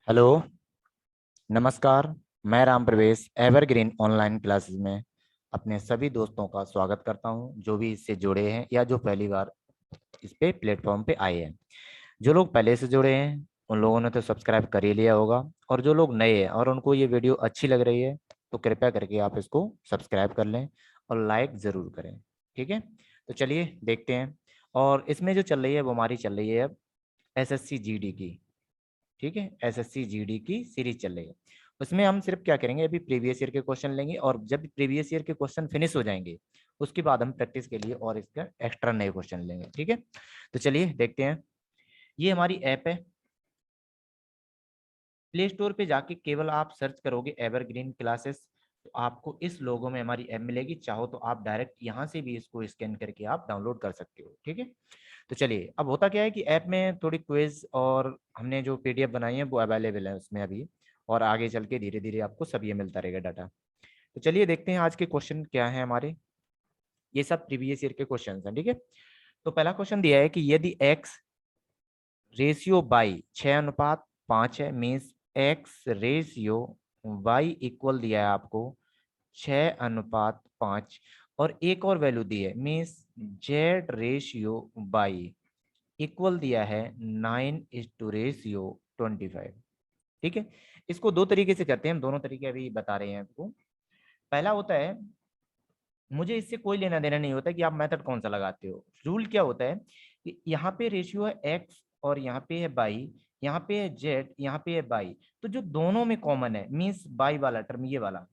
Hello, नमस्कार। मैं राम प्रवेश एवरग्रीन ऑनलाइन क्लासेस में अपने सभी दोस्तों का स्वागत करता हूं, जो भी इससे जुड़े हैं या जो पहली बार इस पे प्लेटफॉर्म पे आए हैं। जो लोग पहले से जुड़े हैं उन लोगों ने तो सब्सक्राइब कर ही लिया होगा, और जो लोग नए हैं और उनको ये वीडियो अच्छी लग रही है तो कृपया करके आप इसको सब्सक्राइब कर लें और लाइक ज़रूर करें। ठीक है, तो चलिए देखते हैं। और इसमें जो चल रही है वो हमारी चल रही है अब एसएससी जीडी की। ठीक है, एसएससी जीडी की सीरीज चल रही है। उसमें हम सिर्फ क्या करेंगे, अभी प्रीवियस ईयर के क्वेश्चन लेंगे, और जब प्रीवियस ईयर के क्वेश्चन फिनिश हो जाएंगे उसके बाद हम प्रैक्टिस के लिए और इसका एक्स्ट्रा नए क्वेश्चन लेंगे। ठीक है, तो चलिए देखते हैं। ये हमारी ऐप है। प्ले स्टोर पे जाके केवल आप सर्च करोगे एवरग्रीन क्लासेस, तो आपको इस लोगो में हमारी ऐप मिलेगी। चाहो तो आप डायरेक्ट यहाँ से भी इसको स्कैन करके आप डाउनलोड कर सकते हो। ठीक है, तो चलिए, अब होता क्या है कि ऐप में थोड़ी क्विज और हमने जो पीडीएफ बनाई है वो अवेलेबल है उसमें अभी, और आगे चल के धीरे धीरे आपको सब ये मिलता रहेगा डाटा। तो चलिए देखते हैं आज के क्वेश्चन क्या है हमारे। ये सब प्रीवियस ईयर के क्वेश्चन हैं। ठीक है, तो पहला क्वेश्चन दिया है कि यदि एक्स रेशियो बाई 6:5 है, means X ratio Y equal दिया है आपको 6:5, और एक और वैल्यू दी है means Z ratio by equal दिया है 9:25। ठीक है, इसको दो तरीके से करते हैं हम, दोनों तरीके अभी बता रहे हैं आपको। पहला होता है, मुझे इससे कोई लेना देना नहीं होता कि आप मेथड कौन सा लगाते हो। रूल क्या होता है कि यहाँ पे रेशियो है एक्स और यहाँ पे है बाई, यहाँ पे है जेड, यहाँ पे है बाई, तो जो दोनों में कॉमन है मीन्स बाई वाला टर्म ये वाला,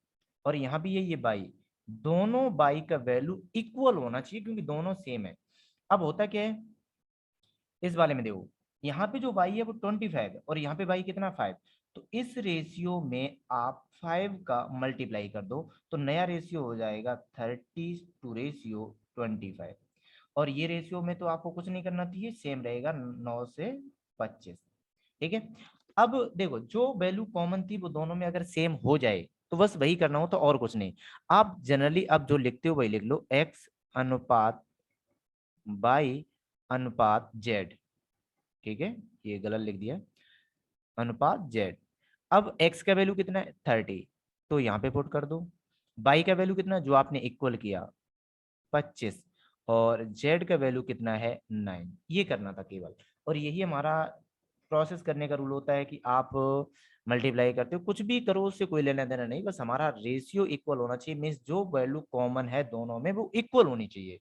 और यहाँ भी है ये बाई, दोनों बाई का वैल्यू इक्वल होना चाहिए क्योंकि दोनों सेम है। अब होता क्या है इस वाले में, देखो यहाँ पे जो बाई है वो 25 है और यहाँ पे बाई कितना 5, तो इस रेशियो में आप 5 का मल्टीप्लाई कर दो तो नया रेशियो हो जाएगा 30:25, और ये रेशियो में तो आपको कुछ नहीं करना चाहिए, सेम रहेगा 9 से 25। ठीक है, अब देखो जो वैल्यू कॉमन थी वो दोनों में अगर सेम हो जाए तो बस वही करना हो, तो और कुछ नहीं। आप जनरली अब जो लिखते हो वही लिख लो, एक्स अनुपात बाई अनुपात जेड। ठीक है, ये गलत लिख दिया, अनुपात जेड। अब एक्स का वैल्यू कितना है 30, तो यहाँ पे पुट कर दो। बाई का वैल्यू कितना जो आपने इक्वल किया 25, और जेड का वैल्यू कितना है 9, ये करना था केवल। और यही हमारा प्रोसेस करने का रूल होता है कि आप मल्टीप्लाई करते हो कुछ भी करो उससे कोई लेना देना नहीं, बस हमारा रेशियो इक्वल होना चाहिए, मीन्स जो वैल्यू कॉमन है दोनों में वो इक्वल होनी चाहिए।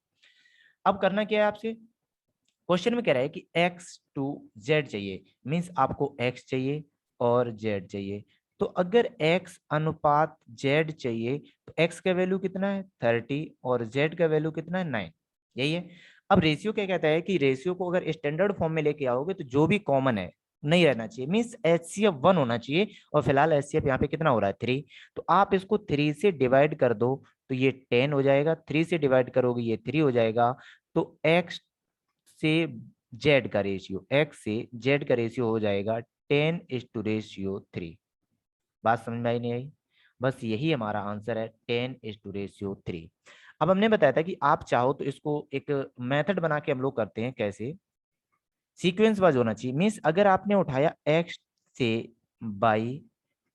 अब करना क्या है आपसे, क्वेश्चन में कह रहा है कि एक्स टू जेड चाहिए, मीन्स आपको एक्स चाहिए और जेड चाहिए। तो अगर एक्स अनुपात जेड चाहिए तो एक्स का वैल्यू कितना है 30 और जेड का वैल्यू कितना है 9, यही है। अब रेशियो क्या कहता है कि रेशियो को अगर स्टैंडर्ड फॉर्म में लेके आओगे तो जो भी कॉमन है नहीं रहना चाहिए, मीन्स एचसीएफ 1 होना चाहिए, और फिलहाल एचसीएफ यहाँ पे कितना हो रहा है 3, तो आप इसको 3 से डिवाइड कर दो तो ये 10 हो जाएगा, 3 से डिवाइड करोगे ये 3 हो जाएगा। तो एक्स से जेड का रेशियो, एक्स से जेड का रेशियो हो जाएगा 10:3। बात समझ में आई नहीं आई? बस यही हमारा आंसर है 10:3। अब हमने बताया था कि आप चाहो तो इसको एक मेथड बना के हम लोग करते हैं, कैसे सीक्वेंस वाइज होना चाहिए, मीन्स अगर आपने उठाया एक्स से बाई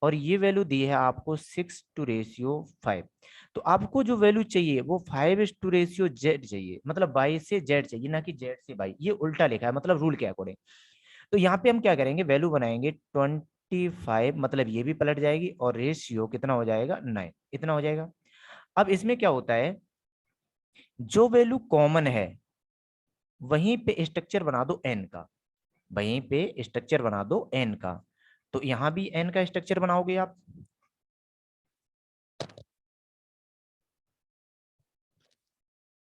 और ये वैल्यू दी है आपको 6:5, तो आपको जो वैल्यू चाहिए वो 5:जेड चाहिए, मतलब बाई से जेड चाहिए ना कि जेड से बाई, ये उल्टा लिखा है मतलब रूल के अकॉर्डिंग। तो यहाँ पे हम क्या करेंगे, वैल्यू बनाएंगे 25, मतलब ये भी पलट जाएगी और रेशियो कितना हो जाएगा 9, इतना हो जाएगा। अब इसमें क्या होता है, जो वैल्यू कॉमन है वहीं पे स्ट्रक्चर बना दो एन का, वहीं पे स्ट्रक्चर बना दो एन का। तो यहां भी एन का स्ट्रक्चर बनाओगे आप,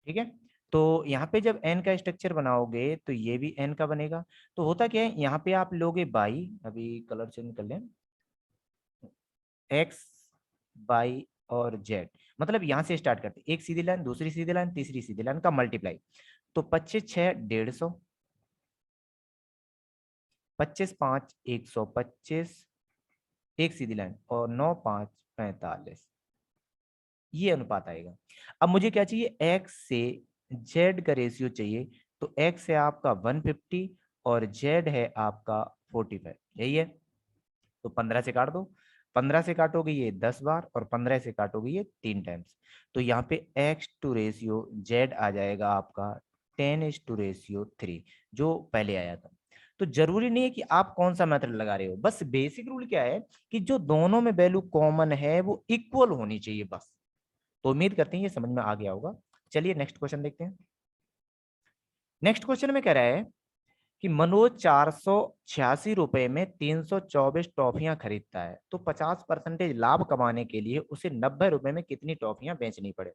ठीक है। तो यहाँ पे जब एन का स्ट्रक्चर बनाओगे तो ये भी एन का बनेगा। तो होता क्या है, यहाँ पे आप लोगे बाई, अभी कलर चेंज कर लें, एक्स बाई और जेड, मतलब यहाँ से स्टार्ट करते एक सीधी लाइन, दूसरी सीधी लाइन, तीसरी सीधी लाइन का मल्टीप्लाई। तो 25×6 150, 25×5 125, एक सीधी लाइन, और 9×5 45, ये अनुपात आएगा। अब मुझे क्या चाहिए, एक्स से जेड का रेशियो चाहिए, तो एक्स है आपका 150 और जेड है आपका 45, यही है। तो तो 15 से काट दो, 15 से काटोगे ये 10 बार और 15 से काटोगे ये 3 टाइम्स। तो यहाँ पे एक्स टू रेशियो जेड आ जाएगा आपका 10:3 जो पहले आया था। तो जरूरी नहीं है कि आप कौन सा मेथड लगा रहे हो, बस बेसिक रूल क्या है कि जो दोनों में वैल्यू कॉमन है वो इक्वल होनी चाहिए बस। तो उम्मीद करते हैं ये समझ में आ गया होगा। चलिए नेक्स्ट क्वेश्चन देखते हैं। नेक्स्ट क्वेश्चन में कह रहा है कि मनोज 486 रुपए में 324 टॉफियां खरीदता है, तो 50% लाभ कमाने के लिए उसे 90 रुपए में कितनी टॉफियां बेचनी पड़े।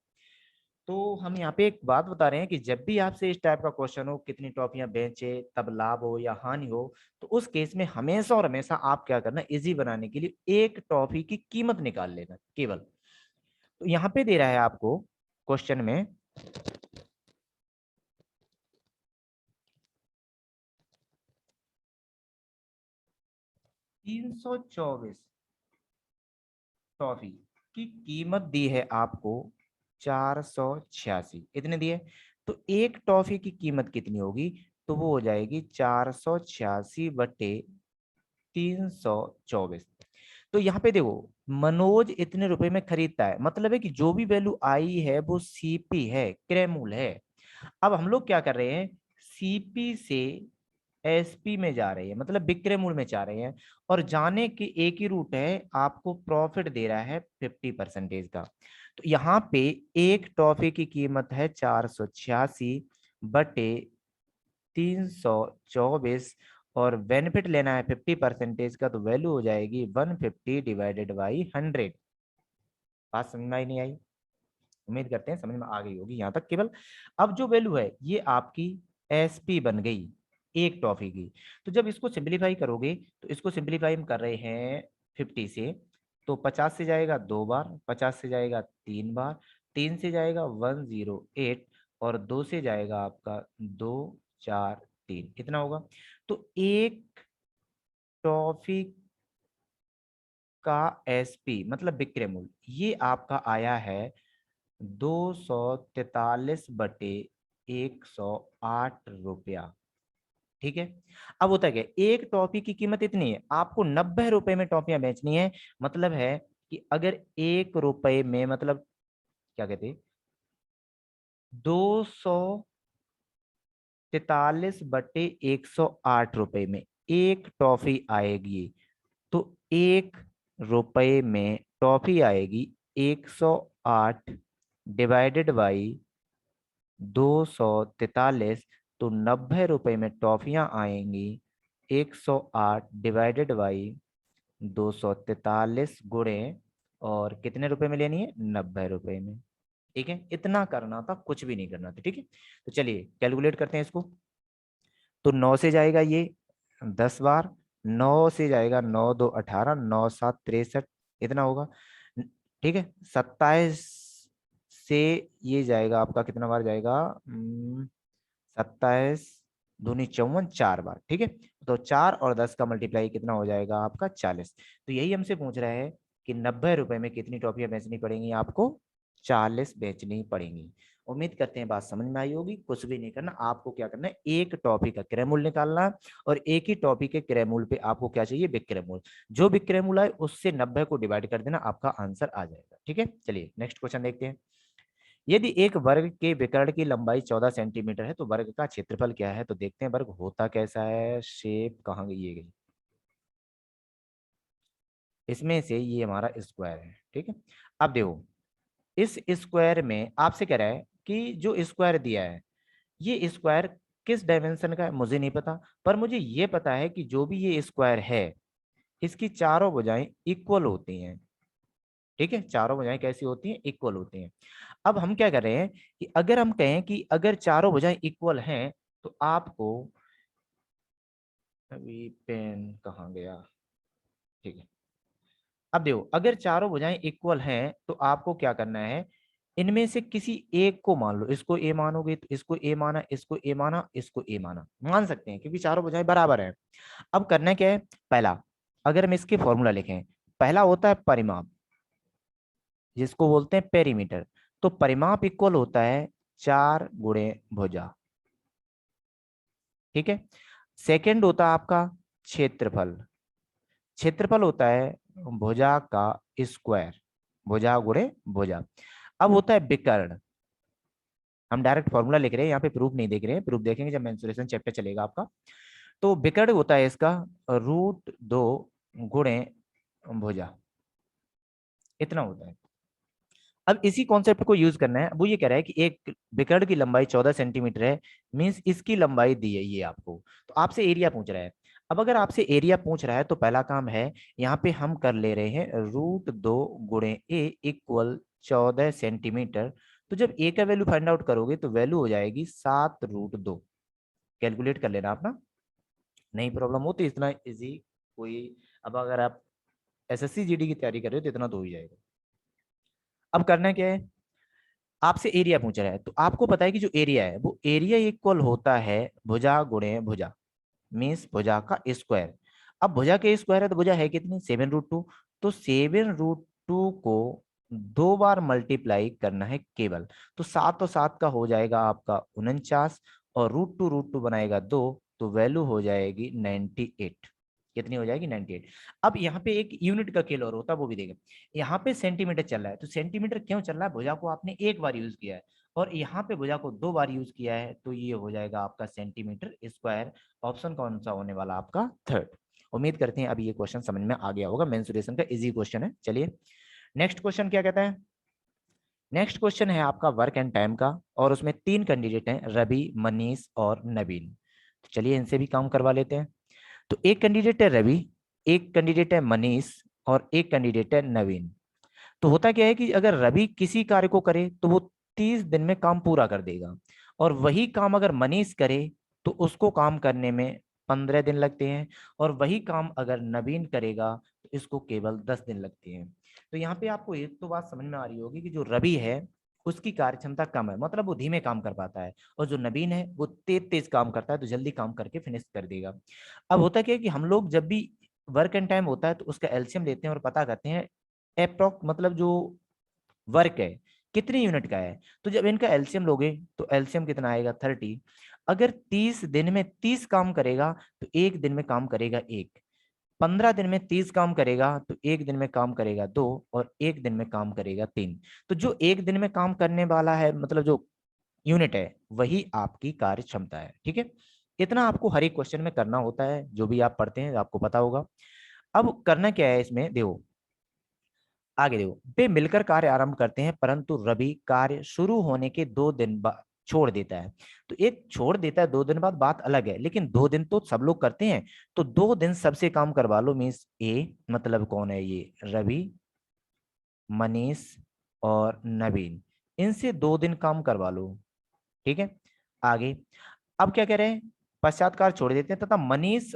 तो हम यहाँ पे एक बात बता रहे हैं कि जब भी आपसे इस टाइप का क्वेश्चन हो, कितनी टॉफियां बेचे तब लाभ हो या हानि हो, तो उस केस में हमेशा और हमेशा आप क्या करना, इजी बनाने के लिए एक टॉफी की कीमत निकाल लेना केवल। तो यहाँ पे दे रहा है आपको क्वेश्चन में 324 टॉफी की कीमत दी है आपको 486, इतने दिए। तो एक टॉफी की कीमत कितनी होगी, तो वो हो जाएगी 486/324। तो यहाँ पे देखो मनोज इतने रुपए में खरीदता है, मतलब है कि जो भी वैल्यू आई है वो सीपी है, क्रयमूल्य है। अब हम लोग क्या कर रहे हैं, सीपी से एसपी में जा रहे हैं, मतलब विक्रय मूल्य में जा रहे हैं, और जाने की एक ही रूट है, आपको प्रॉफिट दे रहा है 50% का। तो यहाँ पे एक टॉफी की कीमत है 486/324, और बेनिफिट लेना है 50% का, तो वैल्यू हो जाएगी 150/100। बात समझ में आई नहीं आई? उम्मीद करते हैं समझ में आ गई होगी यहाँ तक केवल। अब जो वैल्यू है ये आपकी एसपी बन गई एक टॉफी की। तो जब इसको सिंपलीफाई करोगे, तो इसको सिंपलीफाई हम कर रहे हैं 50 से, तो 50 से जाएगा 2 बार, 50 से जाएगा 3 बार, 3 से जाएगा 108, और 2 से जाएगा आपका 243, इतना होगा। तो एक टॉफी का एसपी मतलब विक्रय मूल्य ये आपका आया है 243/108 रुपया। ठीक है। अब होता है क्या, एक टॉफी की कीमत इतनी है, आपको 90 रुपए में टॉफियां बेचनी है। मतलब है कि अगर 1 रुपए में, मतलब क्या कहते हैं, 243/108 में एक टॉफी आएगी। तो 1 रुपए में टॉफी आएगी 108 डिवाइडेड बाई 243। तो 90 रुपए में टॉफियां आएंगी 108 डिवाइडेड बाई 243 गुणे, और कितने रुपए में लेनी है, 90 रुपए में। ठीक है, इतना करना था, कुछ भी नहीं करना था। ठीक है, तो चलिए कैलकुलेट करते हैं इसको। तो 9 से जाएगा ये 10 बार, 9 से जाएगा 9 2 18, 9 7 63, इतना होगा। ठीक है, 27 से ये जाएगा आपका कितना बार जाएगा, 27 दूनी 54, 4 बार। ठीक है, तो 4 और 10 का मल्टीप्लाई कितना हो जाएगा आपका 40। तो यही हमसे पूछ रहा है कि 90 रुपए में कितनी टॉफियां बेचनी पड़ेंगी आपको, 40 बेचनी पड़ेंगी। उम्मीद करते हैं बात समझ में आई होगी। कुछ भी नहीं करना, आपको क्या करना है, एक टॉपी का क्रय मूल्य निकालना, और एक ही टॉपी के क्रय मूल्य पे आपको क्या चाहिए, विक्रय मूल्य। जो विक्रय मूल्य है उससे 90 को डिवाइड कर देना, आपका आंसर आ जाएगा। ठीक है, चलिए नेक्स्ट क्वेश्चन देखते हैं। यदि एक वर्ग के विकर्ण की लंबाई 14 सेंटीमीटर है, तो वर्ग का क्षेत्रफल क्या है। तो देखते हैं वर्ग होता कैसा है, शेप कहाँ गई, ये गई, इसमें से ये हमारा स्क्वायर है। ठीक है, अब देखो इस स्क्वायर में आपसे कह रहा है कि जो स्क्वायर दिया है, ये स्क्वायर किस डायमेंशन का है मुझे नहीं पता, पर मुझे ये पता है कि जो भी ये स्क्वायर है इसकी चारों भुजाएं इक्वल होती हैं। ठीक है, चारों भुजाएं कैसी होती हैं, इक्वल होती हैं। अब हम क्या कर रहे हैं कि अगर हम कहें कि अगर चारों भुजाएं इक्वल हैं, तो आपको, अभी पेन कहाँ गया, ठीक है, अब देखो अगर चारों भुजाएं इक्वल हैं तो आपको क्या करना है, इनमें से किसी एक को मान लो, इसको ए मानोगे तो इसको ए माना, इसको ए माना, इसको ए माना, मान सकते हैं क्योंकि चारों भुजाएं बराबर हैं। अब करना क्या है, पहला, अगर हम इसके फॉर्मूला लिखें, पहला होता है परिमाप, जिसको बोलते हैं पेरीमीटर। तो परिमाप इक्वल होता है 4 गुणे भुजा। ठीक है, सेकंड होता है आपका क्षेत्रफल। क्षेत्रफल होता है भुजा का स्क्वायर, भुजा गुणे भुजा। अब होता है विकर्ण, हम डायरेक्ट फॉर्मूला लिख रहे हैं, यहाँ पे प्रूफ नहीं देख रहे हैं, प्रूफ देखेंगे जब मेंसुरेशन चैप्टर चलेगा आपका। तो विकर्ण होता है इसका √2 गुणे भुजा, इतना होता है। अब इसी कॉन्सेप्ट को यूज करना है। वो ये कह रहा है कि एक विकर्ण की लंबाई 14 सेंटीमीटर है, मींस इसकी लंबाई दी है ये आपको, तो आपसे एरिया पूछ रहा है। अब अगर आपसे एरिया पूछ रहा है तो पहला काम है, यहाँ पे हम कर ले रहे हैं √2 गुणे ए इक्वल 14 सेंटीमीटर। तो जब ए का वैल्यू फाइंड आउट करोगे तो वैल्यू हो जाएगी 7√2। कैलकुलेट कर लेना अपना, नहीं प्रॉब्लम हो तो इतना इजी कोई। अब अगर आप एसएससी जीडी की तैयारी कर रहे हो तो इतना तो हो ही जाएगा। अब करना क्या है, आपसे एरिया पूछ रहा है तो आपको पता है कि जो एरिया है वो एरिया इक्वल होता है भुजा गुणे भुजा, मीन्स भुजा का स्क्वायर। अब भुजा के स्क्वायर है तो भुजा है कितनी, 7√2। तो 7√2 को 2 बार मल्टीप्लाई करना है केवल। तो 7 और 7 का हो जाएगा आपका 49, और √2 बनाएगा 2, तो वैल्यू हो जाएगी 98। कितनी हो जाएगी, 98। अब यहाँ पे एक यूनिट का खेल और होता है, वो भी देखें। यहाँ पे सेंटीमीटर चल रहा है, तो सेंटीमीटर क्यों चल रहा है, भुजा को आपने एक बार यूज किया है, और यहाँ पे भुजा को 2 बार यूज किया है, तो ये हो जाएगा आपका सेंटीमीटर स्क्वायर। ऑप्शन कौन सा होने वाला आपका, थर्ड। उम्मीद करते हैं अभी ये क्वेश्चन समझ में आ गया होगा, मेंसुरेशन का इजी क्वेश्चन है। चलिए नेक्स्ट क्वेश्चन क्या कहता है। नेक्स्ट क्वेश्चन है आपका वर्क एंड टाइम का, और उसमें 3 कैंडिडेट हैं, रवि, मनीष और नवीन। तो चलिए इनसे भी काम करवा लेते हैं। तो एक कैंडिडेट है रवि, एक कैंडिडेट है मनीष, और एक कैंडिडेट है नवीन। तो होता क्या है कि अगर रवि किसी कार्य को करे तो वो 30 दिन में काम पूरा कर देगा, और वही काम अगर मनीष करे तो उसको काम करने में 15 दिन लगते हैं, और वही काम अगर नवीन करेगा तो इसको केवल 10 दिन लगते हैं। तो यहाँ पे आपको एक तो बात समझ में आ रही होगी कि जो रवि है उसकी कार्य क्षमता कम है, मतलब वो धीमे काम कर पाता है, और जो नवीन है वो तेज तेज काम करता है, तो जल्दी काम करके फिनिश कर देगा। अब होता क्या है कि हम लोग जब भी वर्क एंड टाइम होता है तो उसका एलसीएम लेते हैं और पता करते हैं एप्रोक्स, मतलब जो वर्क है कितनी यूनिट का है। तो जब इनका एलसीएम लोगे तो एलसीएम कितना आएगा, 30। अगर 30 दिन में 30 काम करेगा तो एक दिन में काम करेगा एक, 15 दिन में 30 काम करेगा तो एक दिन में काम करेगा दो, और एक दिन में काम करेगा 3। तो जो एक दिन में काम करने वाला है, मतलब जो यूनिट है, वही आपकी कार्य क्षमता है। ठीक है, इतना आपको हर एक क्वेश्चन में करना होता है, जो भी आप पढ़ते हैं आपको पता होगा। अब करना क्या है इसमें, देखो आगे देखो, वे मिलकर कार्य आरंभ करते हैं, परंतु रवि कार्य शुरू होने के 2 दिन बाद छोड़ देता है। तो एक छोड़ देता है 2 दिन बाद, बात अलग है, लेकिन 2 दिन तो सब लोग करते हैं, तो 2 दिन सबसे काम करवा लो। मीन्स ए मतलब कौन है, ये रवि, मनीष और नवीन, इनसे 2 दिन काम करवा लो। ठीक है, आगे अब क्या कह रहे हैं, पश्चात कार छोड़ देते हैं तथा मनीष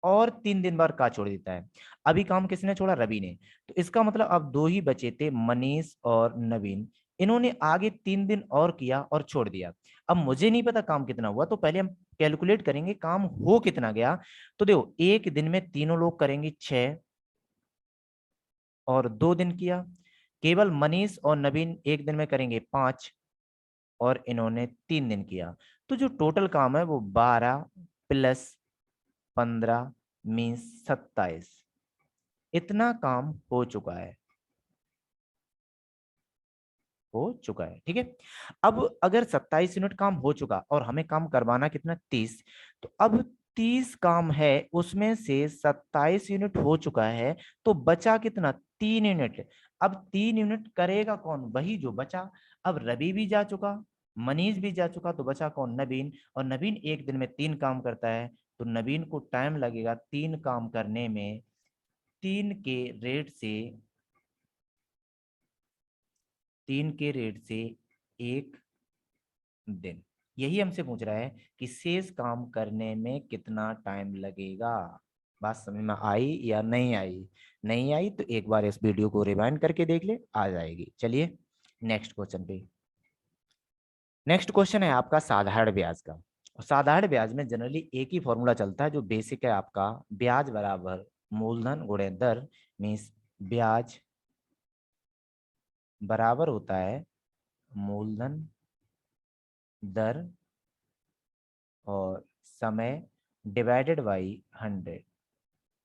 और 3 दिन बाद कार छोड़ देता है। अभी काम किसने छोड़ा, रवि ने। तो इसका मतलब अब 2 ही बचे थे, मनीष और नवीन। इन्होंने आगे 3 दिन और किया और छोड़ दिया। अब मुझे नहीं पता काम कितना हुआ, तो पहले हम कैलकुलेट करेंगे काम हो कितना गया। तो देखो एक दिन में तीनों लोग करेंगे 6, और 2 दिन किया। केवल मनीष और नवीन एक दिन में करेंगे 5, और इन्होंने 3 दिन किया। तो जो टोटल काम है वो 12 प्लस 15 मीन्स 27, इतना काम हो चुका है, हो चुका है। ठीक है, अब अगर 27 यूनिट काम हो चुका और हमें काम करवाना कितना, 30, तो अब 30 काम है, उसमें से 27 यूनिट हो चुका है, तो बचा कितना, 3 यूनिट। अब 3 यूनिट करेगा कौन, वही जो बचा। अब रवि भी जा चुका, मनीष भी जा चुका, तो बचा कौन, नवीन। और नवीन एक दिन में 3 काम करता है, तो नवीन को टाइम लगेगा 3 काम करने में 3 के रेट से 1 दिन। यही हमसे पूछ रहा है कि शेष काम करने में कितना टाइम लगेगा। बात समझ में आई या नहीं आई, नहीं आई तो एक बार इस वीडियो को रिवाइंड करके देख ले, आ जाएगी। चलिए नेक्स्ट क्वेश्चन पे। नेक्स्ट क्वेश्चन है आपका साधारण ब्याज का। साधारण ब्याज में जनरली एक ही फॉर्मूला चलता है जो बेसिक है आपका, ब्याज बराबर मूलधन गुणे दर, मीन्स ब्याज बराबर होता है मूलधन, दर और समय डिवाइडेड बाई 100।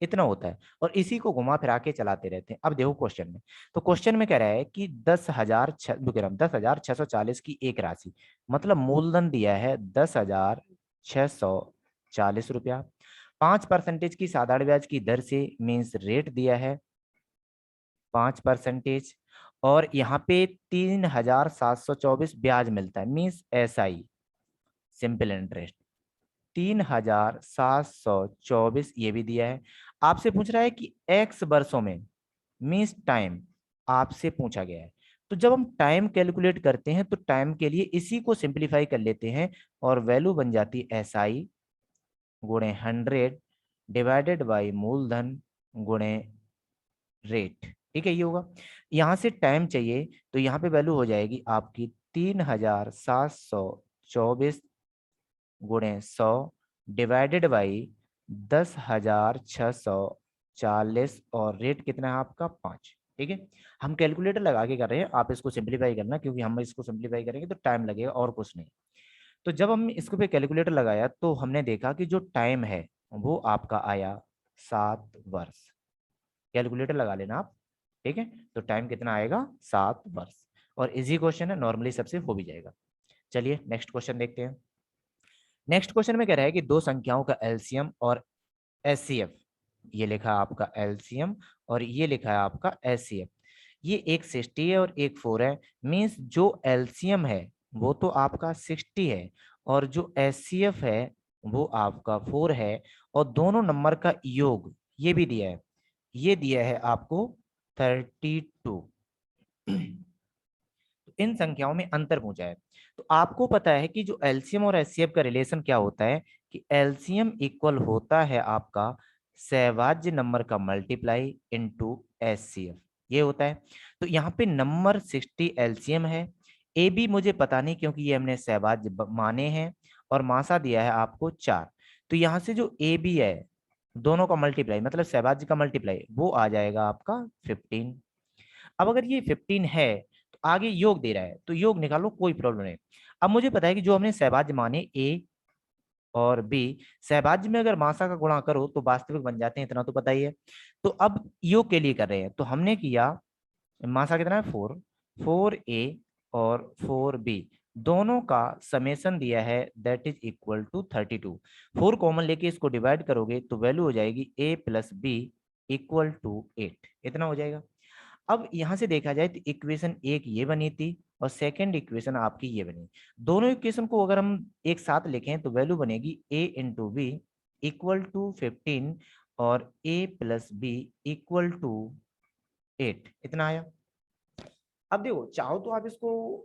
इतना होता है, और इसी को घुमा फिरा के चलाते रहते हैं। अब देखो क्वेश्चन में, तो क्वेश्चन में कह रहा है कि 10,640 की एक राशि, मतलब मूलधन दिया है 10,640 रुपया, 5% की साधारण ब्याज की दर से, मीन्स रेट दिया है 5%, और यहाँ पे 3,724 ब्याज मिलता है, मीन्स SI, सिंपल इंटरेस्ट 3,724 ये भी दिया है। आपसे पूछ रहा है कि x वर्षों में, मीन्स टाइम आपसे पूछा गया है। तो जब हम टाइम कैलकुलेट करते हैं तो टाइम के लिए इसी को सिंप्लीफाई कर लेते हैं, और वैल्यू बन जाती है SI गुणे 100 डिवाइडेड बाई मूलधन गुणे रेट। ठीक है, ये होगा। यहाँ से टाइम चाहिए तो यहाँ पे वैल्यू हो जाएगी आपकी 3,724 गुणे 100 डिवाइडेड बाई 10,640, और रेट कितना है आपका 5। ठीक है, हम कैलकुलेटर लगा के कर रहे हैं, आप इसको सिंप्लीफाई करना, क्योंकि हम इसको सिंप्लीफाई करेंगे तो टाइम लगेगा और कुछ नहीं। तो जब हम इसको पे कैलकुलेटर लगाया तो हमने देखा कि जो टाइम है वो आपका आया 7 वर्ष। कैलकुलेटर लगा लेना आप, ठीक है। तो टाइम कितना आएगा 7 वर्ष, और इजी क्वेश्चन है, नॉर्मली सबसे हो भी जाएगा। चलिए नेक्स्ट क्वेश्चन देखते हैं। नेक्स्ट क्वेश्चन में कह रहा है कि दो संख्याओं का एलसीएम और एचसीएफ, ये लिखा है आपका एलसीएम और ये लिखा है आपका एचसीएफ, ये एक 60 है और एक 4 है। मीन्स जो एलसीएम है वो तो आपका 60 है, और जो एचसीएफ है वो आपका 4 है, और दोनों नंबर का योग ये भी दिया है, ये दिया है आपको 32। इन संख्याओं में अंतर पूछा है। तो आपको पता है कि जो एलसीएम और एचसीएफ का रिलेशन क्या होता है, कि एलसीएम इक्वल होता है आपका सहभाज्य नंबर का मल्टीप्लाई इनटू एचसीएफ, ये होता है। तो यहाँ पे नंबर 60 एलसीएम है, ए बी मुझे पता नहीं क्योंकि ये हमने सहभाज्य माने हैं, और मासा दिया है आपको 4। तो यहाँ से जो ए बी है दोनों का मल्टीप्लाई, मतलब सहभाज्य का मल्टीप्लाई, वो आ जाएगा आपका 15। अब अगर ये 15 है तो आगे योग दे रहा है तो योग निकालो, कोई प्रॉब्लम नहीं। अब मुझे पता है कि जो हमने सहभाज्य माने ए और बी, सहभाज्य में अगर मासा का गुणा करो तो वास्तविक बन जाते हैं, इतना तो पता ही है। तो अब योग के लिए कर रहे हैं, तो हमने किया, मासा कितना है 4, 4A और 4B, दोनों का समेशन दिया है, that is equal to 32। 4 common लेके इसको डिवाइड करोगे तो वैल्यू हो जाएगी A plus B equal to 8, इतना हो जाएगा। अब यहां से देखा जाए तो इक्वेशन एक ये बनी थी और सेकंड इक्वेशन आपकी ये बनी। दोनों इक्वेशन को अगर हम एक साथ लिखें तो वैल्यू बनेगी a into B equal to 15 और a plus B equal to 8, इतना आया। अब देखो, चाहो तो आप इसको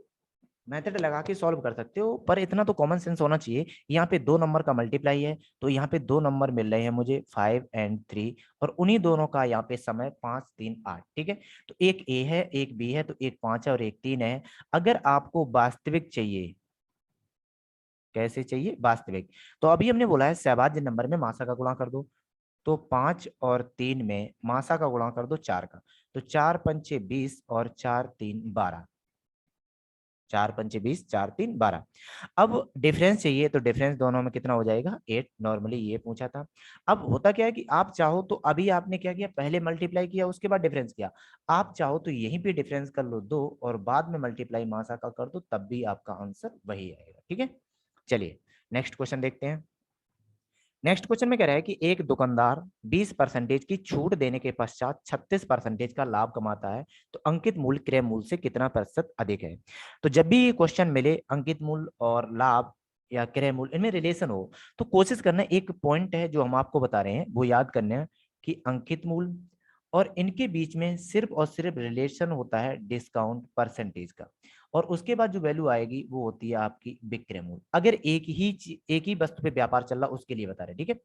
मेथड लगा के सॉल्व कर सकते हो, पर इतना तो कॉमन सेंस होना चाहिए। यहाँ पे दो नंबर का मल्टीप्लाई है, तो यहाँ पे दो नंबर मिल रहे हैं मुझे 5 और 3, और उन्हीं दोनों का यहाँ पे समय 5, 3, 8। ठीक है, तो एक ए है एक बी है, तो एक 5 है और एक 3 है। अगर आपको वास्तविक चाहिए, कैसे चाहिए वास्तविक, तो अभी हमने बोला है सहभाज्य नंबर में मासा का गुणा कर दो, तो 5 और 3 में मासा का गुणा कर दो 4 का, तो 4 पंचे 20 और 4 3 12, 4 पंचे 20, 4 3 12। अब डिफरेंस चाहिए तो डिफरेंस दोनों में कितना हो जाएगा 8, नॉर्मली ये पूछा था। अब होता क्या है कि आप चाहो तो अभी आपने क्या किया, पहले मल्टीप्लाई किया उसके बाद डिफरेंस किया, आप चाहो तो यहीं पे डिफरेंस कर लो 2 और बाद में मल्टीप्लाई मासा का कर दो, तब भी आपका आंसर वही आएगा। ठीक है, चलिए नेक्स्ट क्वेश्चन देखते हैं। नेक्स्ट क्वेश्चन में कह रहा है कि एक दुकानदार 20% की छूट देने के पश्चात 36% का लाभ कमाता है, तो अंकित मूल्य क्रय मूल्य से कितना प्रतिशत अधिक है। तो जब भी ये क्वेश्चन मिले अंकित मूल्य और लाभ या क्रय मूल्य इनमें रिलेशन हो, तो कोशिश करना, एक पॉइंट है जो हम आपको बता रहे हैं वो याद करना है, कि अंकित मूल्य और इनके बीच में सिर्फ और सिर्फ रिलेशन होता है डिस्काउंट परसेंटेज का, और उसके बाद जो वैल्यू आएगी वो होती है आपकी विक्रय मूल्य। अगर एक ही वस्तु पे व्यापार चल रहा उसके लिए बता रहे, ठीक है।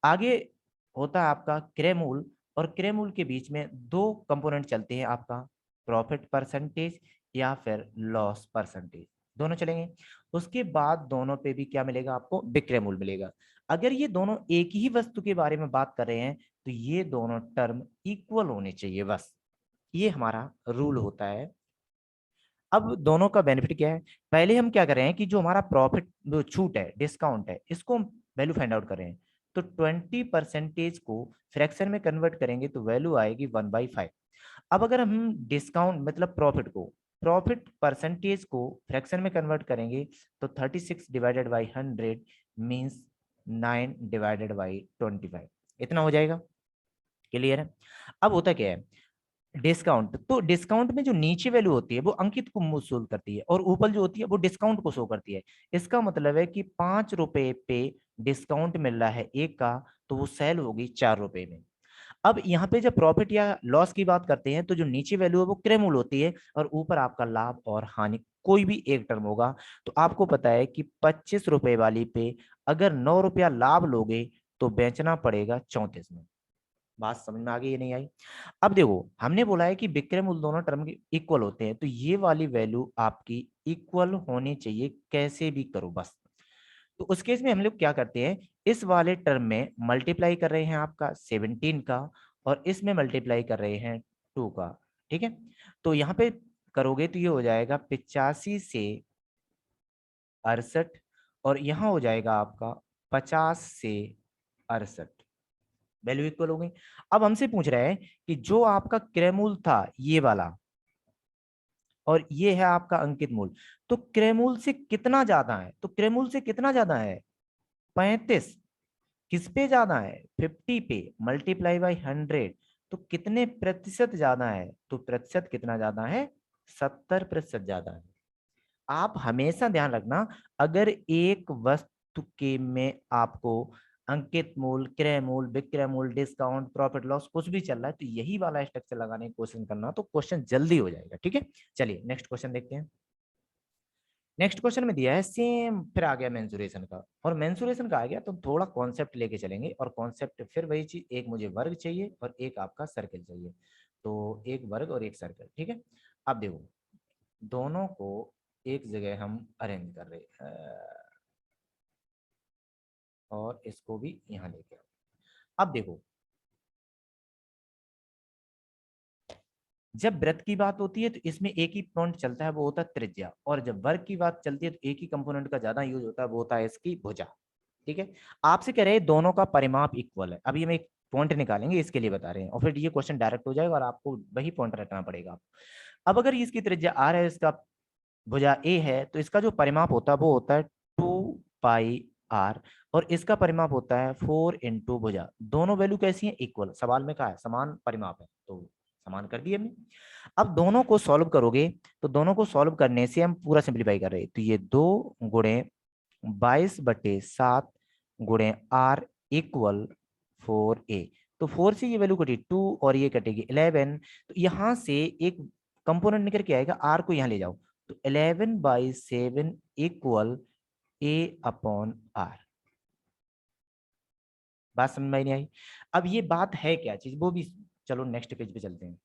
आगे होता है आपका क्रय मूल्य, और क्रय मूल्य के बीच में दो कंपोनेंट चलते हैं, आपका प्रॉफिट परसेंटेज या फिर लॉस परसेंटेज, दोनों चलेंगे। उसके बाद दोनों पे भी क्या मिलेगा आपको, विक्रय मूल्य मिलेगा। अगर ये दोनों एक ही वस्तु के बारे में बात कर रहे हैं तो ये दोनों टर्म इक्वल होने चाहिए, बस ये हमारा रूल होता है। अब दोनों का बेनिफिट क्या है, पहले हम क्या कर रहे हैं कि जो हमारा प्रॉफिट, जो छूट है डिस्काउंट है, इसको हम वैल्यू फाइंड आउट कर रहे हैं। तो 20% को फ्रैक्शन में कन्वर्ट करेंगे तो वैल्यू आएगी 1/5। अब अगर हम डिस्काउंट मतलब प्रॉफिट परसेंटेज को फ्रैक्शन में कन्वर्ट करेंगे तो 36 divided by 100 means 9 divided by 25, इतना हो जाएगा। क्लियर है। अब होता क्या है डिस्काउंट, तो डिस्काउंट में जो नीचे वैल्यू होती है वो अंकित को वसूल करती है और ऊपर जो होती है वो डिस्काउंट को शो करती है। इसका मतलब है कि 5 रुपए पे डिस्काउंट मिल रहा है एक का, तो वो सेल होगी 4 रुपए में। अब यहाँ पे जब प्रॉफिट या लॉस की बात करते हैं तो जो नीचे वैल्यू है वो क्रयमूल्य होती है और ऊपर आपका लाभ और हानि कोई भी एक टर्म होगा। तो आपको पता है कि 25 रुपए वाली पे अगर 9 रुपया लाभ लोगे तो बेचना पड़ेगा 34 में। बात समझ में आ गई ये नहीं आई। अब देखो हमने बोला है कि विक्रय मूल्य दोनों टर्म के इक्वल होते हैं, तो ये वाली वैल्यू आपकी इक्वल होनी चाहिए कैसे भी करो बस। तो उस केस में हम लोग क्या करते हैं, इस वाले टर्म में मल्टीप्लाई कर रहे हैं आपका 17 का और इसमें मल्टीप्लाई कर रहे हैं 2 का। ठीक है, तो यहाँ पे करोगे तो ये हो जाएगा 85 से 68 और यहाँ हो जाएगा आपका 50 से 68, वैल्यू इक्वल हो गई। अब हमसे पूछ रहा है कि जो आपका क्रय मूल्य था ये वाला और ये है आपका अंकित मूल्य, तो क्रय मूल्य से कितना ज्यादा है, तो क्रय मूल्य से कितना ज्यादा है 35, किस पे ज्यादा है 50 पे मल्टीप्लाई बाई 100, तो कितने प्रतिशत ज्यादा है, तो प्रतिशत कितना ज्यादा है 70% ज्यादा है। आप हमेशा ध्यान रखना अगर एक वस्तु के में आपको अंकित मूल्य क्रय मूल्य विक्रय मूल्य डिस्काउंट प्रॉफिट लॉस कुछ भी चल रहा है तो यही वाला स्ट्रक्चर लगाने की कोशिश करना, तो क्वेश्चन जल्दी हो जाएगा। ठीक है, चलिए नेक्स्ट क्वेश्चन देखते हैं। नेक्स्ट क्वेश्चन में दिया है सेम, फिर आ गया मेंसुरेशन का, और मेंसुरेशन का आ गया तो थोड़ा कॉन्सेप्ट लेके चलेंगे, और कॉन्सेप्ट फिर वही चीज, एक मुझे वर्ग चाहिए और एक आपका सर्कल चाहिए, तो एक वर्ग और एक सर्कल। ठीक है, अब देखो दोनों को एक जगह हम अरेंज कर रहे हैं और इसको भी यहाँ लेके आओ। अब देखो जब वृत्त की बात होती है तो इसमें एक ही पॉइंट चलता है वो होता है त्रिज्या, और जब वर्ग की बात चलती है तो एक ही कंपोनेंट का ज्यादा यूज होता है वो होता है इसकी भुजा। ठीक है, आपसे कह रहे हैं दोनों का परिमाप इक्वल है, अभी हम एक पॉइंट निकालेंगे इसके लिए बता रहे हैं और फिर ये क्वेश्चन डायरेक्ट हो जाएगा और आपको वही पॉइंट रखना पड़ेगा। अब अगर इसकी त्रिज्या आर है, इसका भुजा ए है, तो इसका जो परिमाप होता है वो होता है 2 पाई आर, और इसका परिमाप होता है 4 इंटू भुजा। दोनों वैल्यू कैसी है इक्वल, सवाल में कहा है समान परिमाप है तो समान कर दिए हमने। अब दोनों को सॉल्व करोगे तो दोनों को सॉल्व करने से हम पूरा सिंप्लीफाई कर रहे हैं, तो ये 2 × 22/7 गुणे आर इक्वल 4a, तो 4 से ये वैल्यू कटी 2 और ये कटेगी 11, तो यहां से एक कंपोनेंट निकल के आएगा, आर को यहाँ ले जाओ, तो 11/7 इक्वल a/r। बात समझ में नहीं आई। अब ये बात है क्या चीज वो भी, चलो नेक्स्ट पेज पे चलते हैं।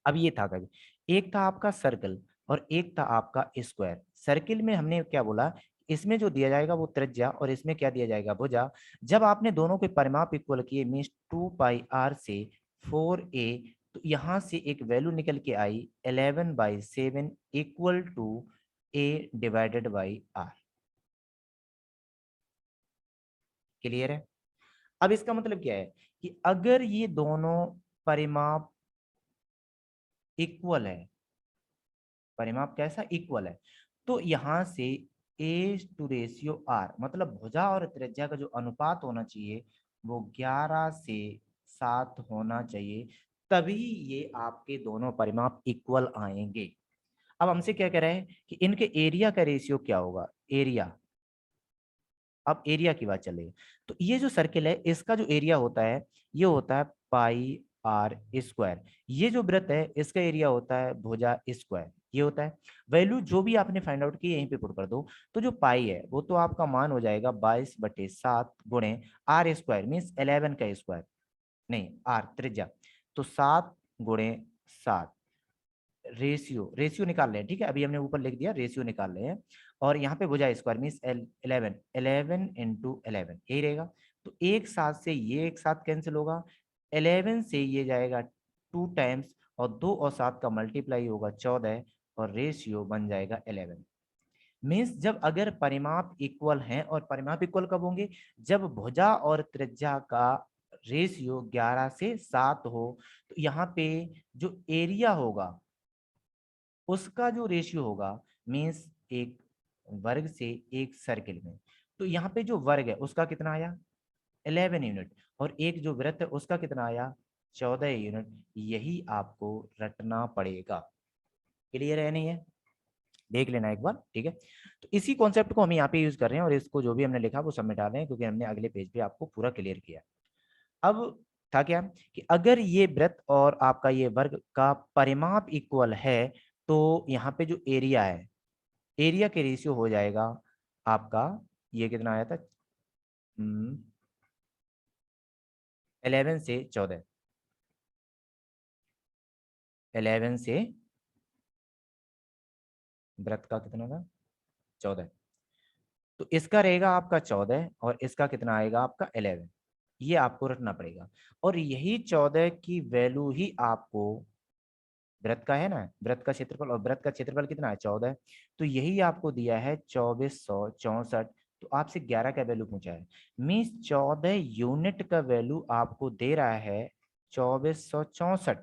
अब ये था कभी, एक था आपका सर्कल और एक था आपका स्क्वायर। सर्किल में हमने क्या बोला, इसमें जो दिया जाएगा वो त्रिज्या और इसमें क्या दिया जाएगा भुजा। जब आपने दोनों के परिमाप इक्वल किए मीन्स 2 पाई आर से 4a, तो यहां से एक वैल्यू निकल के आई 11/7 इक्वल टू a/r। क्लियर है। अब इसका मतलब क्या है कि अगर ये दोनों परिमाप इक्वल है, परिमाप कैसा इक्वल है, तो यहां से a/r मतलब भुजा और त्रिज्या का जो अनुपात होना चाहिए वो 11 से 7 होना चाहिए, तभी ये आपके दोनों परिमाप इक्वल आएंगे। अब हमसे क्या कह रहे हैं कि इनके एरिया का रेशियो क्या होगा, एरिया। अब एरिया की बात चलेगी, तो ये जो सर्किल है इसका जो एरिया होता है ये होता है πr²। ये जो वृत्त है इसका एरिया होता है भुजा स्क्वायर, ये होता है। वैल्यू जो भी आपने फाइंड आउट की यहीं पे पुट कर दो, तो जो पाई है वो तो आपका मान हो जाएगा 22/7 गुणे r² मीन्स 11 का स्क्वायर, नहीं आर त्रिज्या, तो 7 × 7 रेशियो निकाल रहे हैं। ठीक है, अभी हमने ऊपर लिख दिया रेशियो निकाल रहे हैं, और यहाँ पे भुजा स्क्वायर मीन्स 11 यही रहेगा। तो एक साथ से ये एक साथ कैंसिल होगा, 11 से ये जाएगा 2 टाइम्स और 2 और 7 का मल्टीप्लाई होगा 14 और रेशियो बन जाएगा 11। मीन्स जब अगर परिमाप इक्वल हैं, और परिमाप इक्वल कब होंगे, जब भुजा और त्रिज्या का रेशियो 11 से 7 हो, तो यहाँ पे जो एरिया होगा उसका जो रेशियो होगा, मीन्स एक वर्ग से एक सर्किल में, तो यहाँ पे जो वर्ग है उसका कितना आया 11 यूनिट, और एक जो वृत्त है उसका कितना आया 14 यूनिट। यही आपको रटना पड़ेगा। क्लियर है नहीं है, देख लेना एक बार, ठीक है। तो इसी कॉन्सेप्ट को हम यहाँ पे यूज कर रहे हैं, और इसको जो भी हमने लिखा वो सब मिटा रहे हैं, क्योंकि हमने अगले पेज पे आपको पूरा क्लियर किया। अब था क्या कि अगर ये वृत्त और आपका ये वर्ग का परिमाप इक्वल है, तो यहाँ पे जो एरिया है, एरिया के रेशियो हो जाएगा आपका, ये कितना आया था 11 से 14, 11 से वृत्त का कितना था 14, तो इसका रहेगा आपका 14 और इसका कितना आएगा आपका 11। ये आपको रखना पड़ेगा, और यही 14 की वैल्यू ही आपको वृत्त का है ना, वृत्त का क्षेत्रफल, और वृत्त का क्षेत्रफल कितना है 14, तो यही आपको दिया है 2464। तो आपसे 11 का वैल्यू पूछा है, मीन्स 14 यूनिट का वैल्यू आपको दे रहा है 2464।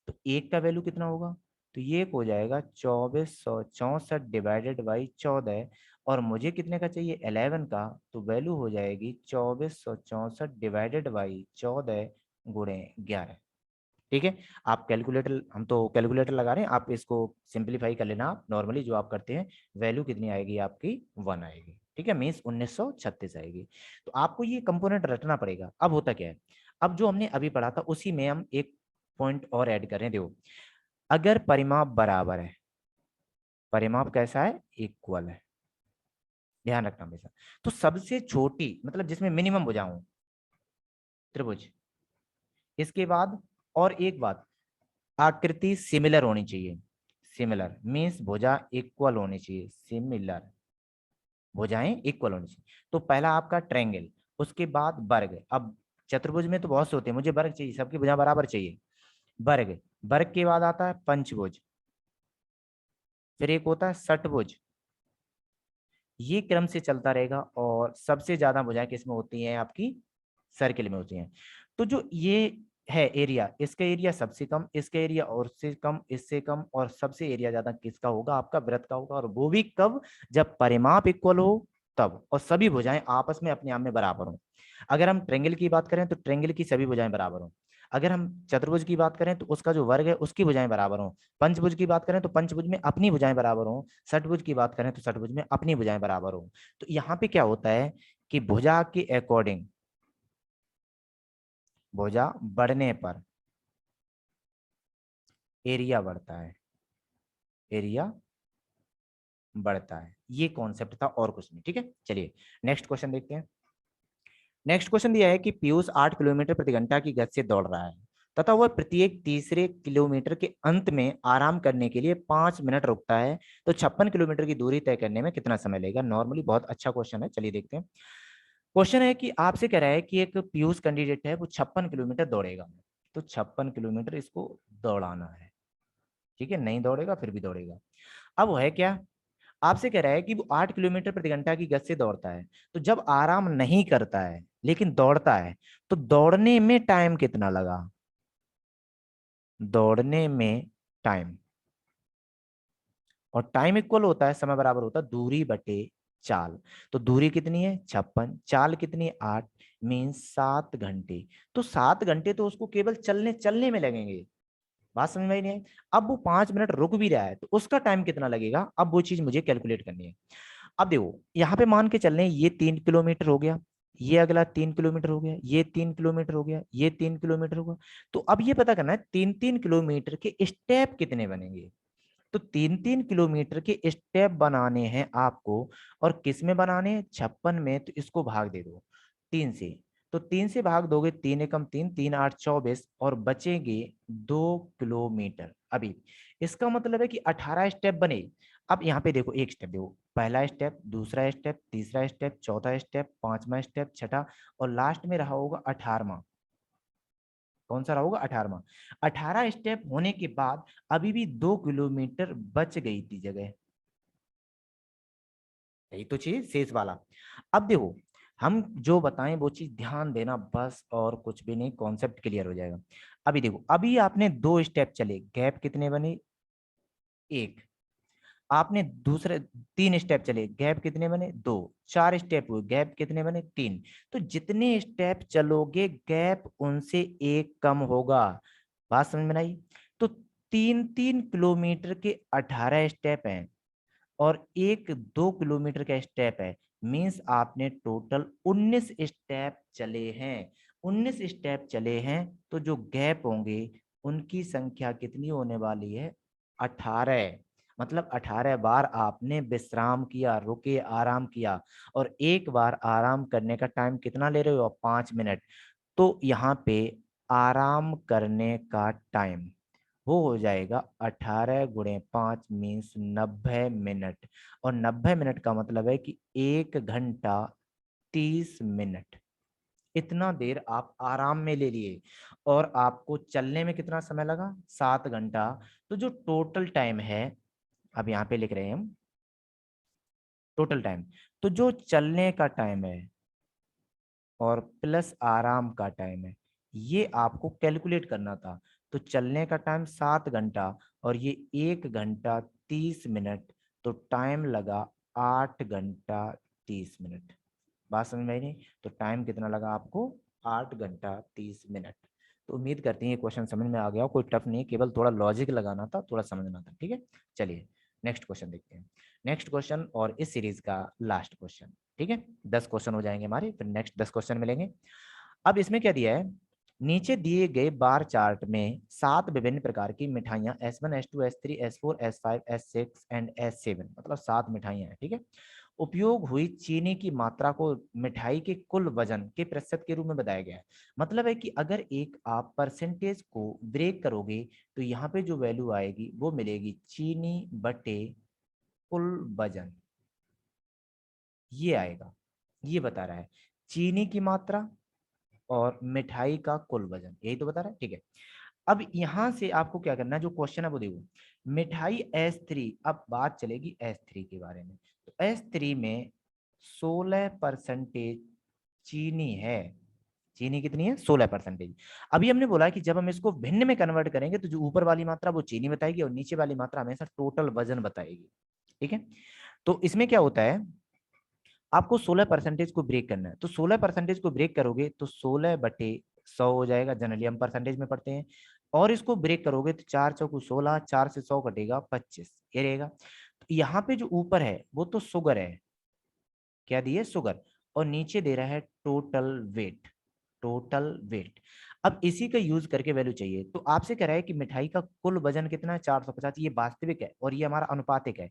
तो एक का वैल्यू कितना होगा, तो ये हो जाएगा 2464 डिवाइडेड बाई 14, और मुझे कितने का चाहिए 11 का, तो वैल्यू हो जाएगी 2464 डिवाइडेड बाई 14 गुणे 11। ठीक है, आप कैलकुलेटर, हम तो कैलकुलेटर लगा रहे हैं, आप इसको सिंपलीफाई कर लेना, आप नॉर्मली जो आप करते हैं वैल्यू कितनी आएगी आपकी 1 आएगी। ठीक है, मीन्स 1936 आएगी। तो आपको ये कंपोनेंट रटना पड़ेगा। अब होता क्या है, अब जो हमने अभी पढ़ा था उसी में हम एक पॉइंट और ऐड कर रहे हैं। देखो, अगर परिमाप बराबर है, परिमाप कैसा है इक्वल है, ध्यान रखना हमेशा, तो सबसे छोटी मतलब जिसमें मिनिमम भुजा हो त्रिभुज, इसके बाद और एक बात, आकृति सिमिलर होनी चाहिए। सिमिलर मीन्स भुजा इक्वल होनी चाहिए, सिमिलर भुजाएं इक्वल होनी चाहिए। तो पहला आपका ट्रायंगल, उसके बाद वर्ग। अब चतुर्भुज में तो बहुत से होते हैं, मुझे वर्ग चाहिए, सबकी भुजा बराबर चाहिए। वर्ग, वर्ग के बाद आता है पंचभुज, फिर एक होता है षटभुज। ये क्रम से चलता रहेगा, और सबसे ज्यादा भुजाएं किसमें होती हैं आपकी सर्किल में होती हैं। तो जो ये है एरिया, इसका एरिया सबसे कम, इसका एरिया और से कम, इससे कम, और सबसे एरिया ज्यादा किसका होगा आपका वृत्त का होगा, और वो भी कब, जब परिमाप इक्वल हो तब, और सभी भुजाएं आपस में अपने आप में बराबर हो। अगर हम ट्रेंगल की बात करें तो ट्रेंगल की सभी भुजाएं बराबर हो। अगर हम चतुर्भुज की बात करें तो उसका जो वर्ग है उसकी भुजाएं बराबर हो। पंचभुज की बात करें तो पंचभुज में अपनी भुजाएं बराबर हो। षटभुज की बात करें तो षटभुज में अपनी भुजाएं बराबर हो। तो यहाँ पे क्या होता है कि भुजा के अकॉर्डिंग, भुजा बढ़ने पर एरिया बढ़ता है, एरिया बढ़ता है। ये कॉन्सेप्ट था और कुछ नहीं। ठीक है, चलिए नेक्स्ट क्वेश्चन देखते हैं। नेक्स्ट क्वेश्चन दिया है कि पीयूष 8 किलोमीटर प्रति घंटा की गति से दौड़ रहा है, तथा वह प्रत्येक तीसरे किलोमीटर के अंत में आराम करने के लिए 5 मिनट रुकता है, तो 56 किलोमीटर की दूरी तय करने में कितना समय लगेगा। नॉर्मली बहुत अच्छा क्वेश्चन है, चलिए देखते हैं। क्वेश्चन है कि आपसे कह रहा है कि एक पीयूष कैंडिडेट है, वो 56 किलोमीटर दौड़ेगा, तो 56 किलोमीटर इसको दौड़ाना है। ठीक है, नहीं दौड़ेगा फिर भी दौड़ेगा। अब वो है क्या, आपसे कह रहा है कि वो 8 किलोमीटर प्रति घंटा की गति से दौड़ता है, तो जब आराम नहीं करता है लेकिन दौड़ता है, तो दौड़ने में टाइम कितना लगा, दौड़ने में टाइम, और टाइम इक्वल होता है, समय बराबर होता है दूरी बटे चाल। तो दूरी कितनी है 56, चाल कितनी है 8, मीन्स 7 घंटे। तो 7 घंटे तो उसको केवल चलने चलने में लगेंगे। बात समझ में नहीं आई। अब वो 5 मिनट रुक भी रहा है तो उसका टाइम कितना लगेगा, अब वो चीज मुझे कैलकुलेट करनी है। अब देखो यहाँ पे मान के चल रहे हैं ये 3 किलोमीटर हो गया, ये अगला 3 किलोमीटर हो गया, ये 3 किलोमीटर हो गया, ये 3 किलोमीटर होगा। तो अब ये पता करना है 3 3 किलोमीटर के स्टेप कितने बनेंगे। तो 3 3 किलोमीटर के स्टेप बनाने हैं आपको, और किस में बनाने हैं 56 में, तो इसको भाग दे दो 3 से। तो 3 से भाग दोगे, 3 एकम 3, 3 8 24, और बचेंगे 2 किलोमीटर। अभी इसका मतलब है कि 18 स्टेप बने। अब यहाँ पे देखो, एक स्टेप देखो, पहला स्टेप, दूसरा स्टेप, तीसरा स्टेप, चौथा स्टेप, पांचवा स्टेप, छठा, और लास्ट में रहा होगा 18वां। कौन सा रहा होगा 18वां। 18 स्टेप होने के बाद अभी भी 2 किलोमीटर बच गई थी जगह। यही तो चाहिए शेष वाला। अब देखो हम जो बताएं वो चीज ध्यान देना बस, और कुछ भी नहीं, कॉन्सेप्ट क्लियर हो जाएगा। अभी देखो, अभी आपने 2 स्टेप चले, गैप कितने बने? 1। आपने दूसरे 3 स्टेप चले, गैप कितने बने? 2। 4 स्टेप हुए, गैप कितने बने? 3। तो जितने स्टेप चलोगे गैप उनसे 1 कम होगा। बात समझ में आई? तो 3-3 किलोमीटर के 18 स्टेप हैं और एक 2 किलोमीटर का स्टेप है। मीन्स आपने टोटल 19 स्टेप चले हैं। 19 स्टेप चले हैं तो जो गैप होंगे उनकी संख्या कितनी होने वाली है? 18। मतलब 18 बार आपने विश्राम किया, रुके, आराम किया। और एक बार आराम करने का टाइम कितना ले रहे हो? 5 मिनट। तो यहाँ पे आराम करने का टाइम वो हो जाएगा 18 × 5 मीन्स 90 मिनट। और 90 मिनट का मतलब है कि 1 घंटा 30 मिनट। इतना देर आप आराम में ले लिए और आपको चलने में कितना समय लगा? 7 घंटा। तो जो टोटल टाइम है, अब यहाँ पे लिख रहे हैं हम टोटल टाइम, तो जो चलने का टाइम है और प्लस आराम का टाइम है, ये आपको कैलकुलेट करना था। तो चलने का टाइम 7 घंटा और ये 1 घंटा 30 मिनट, तो टाइम लगा 8 घंटा 30 मिनट। बात समझ में आई नहीं? तो टाइम कितना लगा आपको? 8 घंटा 30 मिनट। तो उम्मीद करते हैं ये क्वेश्चन समझ में आ गया हो, कोई टफ नहीं, केवल थोड़ा लॉजिक लगाना था, थोड़ा समझना था। ठीक है, चलिए नेक्स्ट क्वेश्चन देखते हैं। नेक्स्ट क्वेश्चन और इस सीरीज का लास्ट क्वेश्चन। ठीक है, 10 क्वेश्चन हो जाएंगे हमारे, फिर नेक्स्ट 10 क्वेश्चन मिलेंगे। अब इसमें क्या दिया है? नीचे दिए गए बार चार्ट में 7 विभिन्न प्रकार की मिठाइयां S1 S2 S3 S4 S5 S6 and S7, मतलब 7 मिठाइयां हैं। ठीक है, उपयोग हुई चीनी की मात्रा को मिठाई के कुल वजन के प्रतिशत के रूप में बताया गया है। मतलब है कि अगर एक आप परसेंटेज को ब्रेक करोगे तो यहाँ पे जो वैल्यू आएगी वो मिलेगी चीनी बटे कुल वजन, ये आएगा। ये बता रहा है चीनी की मात्रा और मिठाई का कुल वजन, यही तो बता रहा है। ठीक है, अब यहां से आपको क्या करना है, जो क्वेश्चन है वो देखो। मिठाई S3, अब बात चलेगी S3 के बारे में। तो S3 में 16% चीनी है। चीनी कितनी है? 16%। अभी हमने बोला कि जब हम इसको भिन्न में कन्वर्ट करेंगे तो जो ऊपर वाली मात्रा वो चीनी बताएगी और नीचे वाली मात्रा हमेशा टोटल वजन बताएगी। ठीक है, तो इसमें क्या होता है, आपको 16% को ब्रेक करना है। तो 16% को ब्रेक करोगे तो 16/100 हो जाएगा, जनरली हम परसेंटेज में पढ़ते हैं। और इसको ब्रेक करोगे तो 4×4 = 16, 4 से 100 कटेगा 25, ये रहेगा। तो यहाँ पे जो ऊपर है वो तो शुगर है, क्या दिए? शुगर। और नीचे दे रहा है टोटल वेट। Total weight. अब इसी का यूज करके वैल्यू चाहिए। तो आपसे कह रहा है कि मिठाई का कुल वजन कितना है? 450। ये वास्तविक है और ये हमारा अनुपातिक है।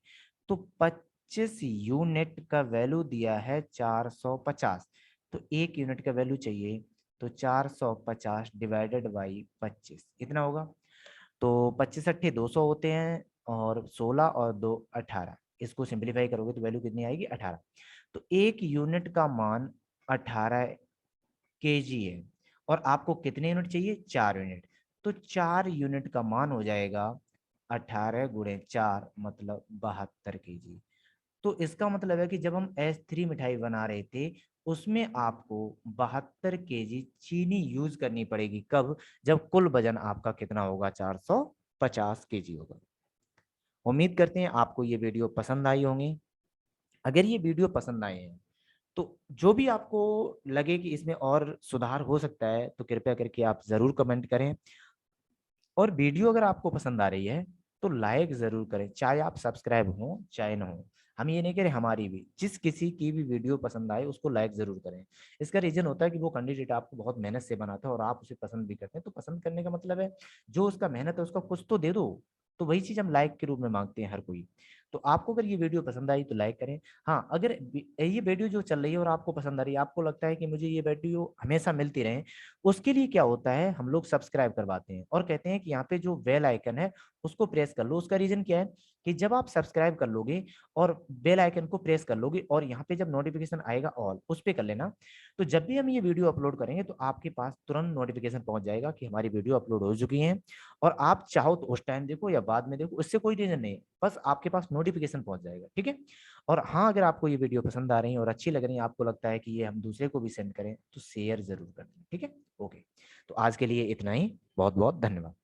तो 25 यूनिट का वैल्यू दिया है 450, तो 1 यूनिट का वैल्यू चाहिए। तो 450 डिवाइडेड बाई 25 इतना होगा। तो 25 अट्ठे 200 होते हैं और 16 और 2 18। इसको सिंप्लीफाई करोगे तो वैल्यू कितनी आएगी? 18। तो 1 यूनिट का मान 18 kg है और आपको कितने यूनिट चाहिए? 4 यूनिट। तो 4 यूनिट का मान हो जाएगा 18 × 4 मतलब 72 kg। तो इसका मतलब है कि जब हम S3 मिठाई बना रहे थे उसमें आपको 72 kg चीनी यूज करनी पड़ेगी। कब? जब कुल वजन आपका कितना होगा? 450 kg होगा। उम्मीद करते हैं आपको ये वीडियो पसंद आई होंगी। अगर ये वीडियो पसंद आए हैं तो जो भी आपको लगे कि इसमें और सुधार हो सकता है तो कृपया करके आप जरूर कमेंट करें। और वीडियो अगर आपको पसंद आ रही है तो लाइक जरूर करें, चाहे आप सब्सक्राइब हो चाहे ना हो। हम ये नहीं कह रहे, हमारी भी जिस किसी की भी वीडियो पसंद आए उसको लाइक जरूर करें। इसका रीजन होता है कि वो कैंडिडेट आपको बहुत मेहनत से बनाता है और आप उसे पसंद भी करते हैं। तो पसंद करने का मतलब है जो उसका मेहनत है उसका कुछ तो दे दो। तो वही चीज हम लाइक के रूप में मांगते हैं हर कोई। तो आपको अगर ये वीडियो पसंद आई तो लाइक करें। हाँ, अगर ये वीडियो जो चल रही है और आपको पसंद आ रही है, आपको लगता है कि मुझे ये वीडियो हमेशा मिलती रहे, उसके लिए क्या होता है, हम लोग सब्सक्राइब करवाते हैं और कहते हैं कि यहाँ पे जो बेल आइकन है उसको प्रेस कर लो। उसका रीजन क्या है कि जब आप सब्सक्राइब कर लोगे और बेल आइकन को प्रेस कर लोगे और यहाँ पे जब नोटिफिकेशन आएगा ऑल उस पर कर लेना, तो जब भी हम ये वीडियो अपलोड करेंगे तो आपके पास तुरंत नोटिफिकेशन पहुंच जाएगा कि हमारी वीडियो अपलोड हो चुकी है। और आप चाहो तो उस टाइम देखो या बाद में देखो, इससे कोई रीजन नहीं है, बस आपके पास नोटिफिकेशन पहुंच जाएगा। ठीक है, और हाँ, अगर आपको ये वीडियो पसंद आ रही है और अच्छी लग रही है, आपको लगता है कि ये हम दूसरे को भी सेंड करें, तो शेयर जरूर कर दें। ठीक है, ओके। तो आज के लिए इतना ही, बहुत बहुत धन्यवाद।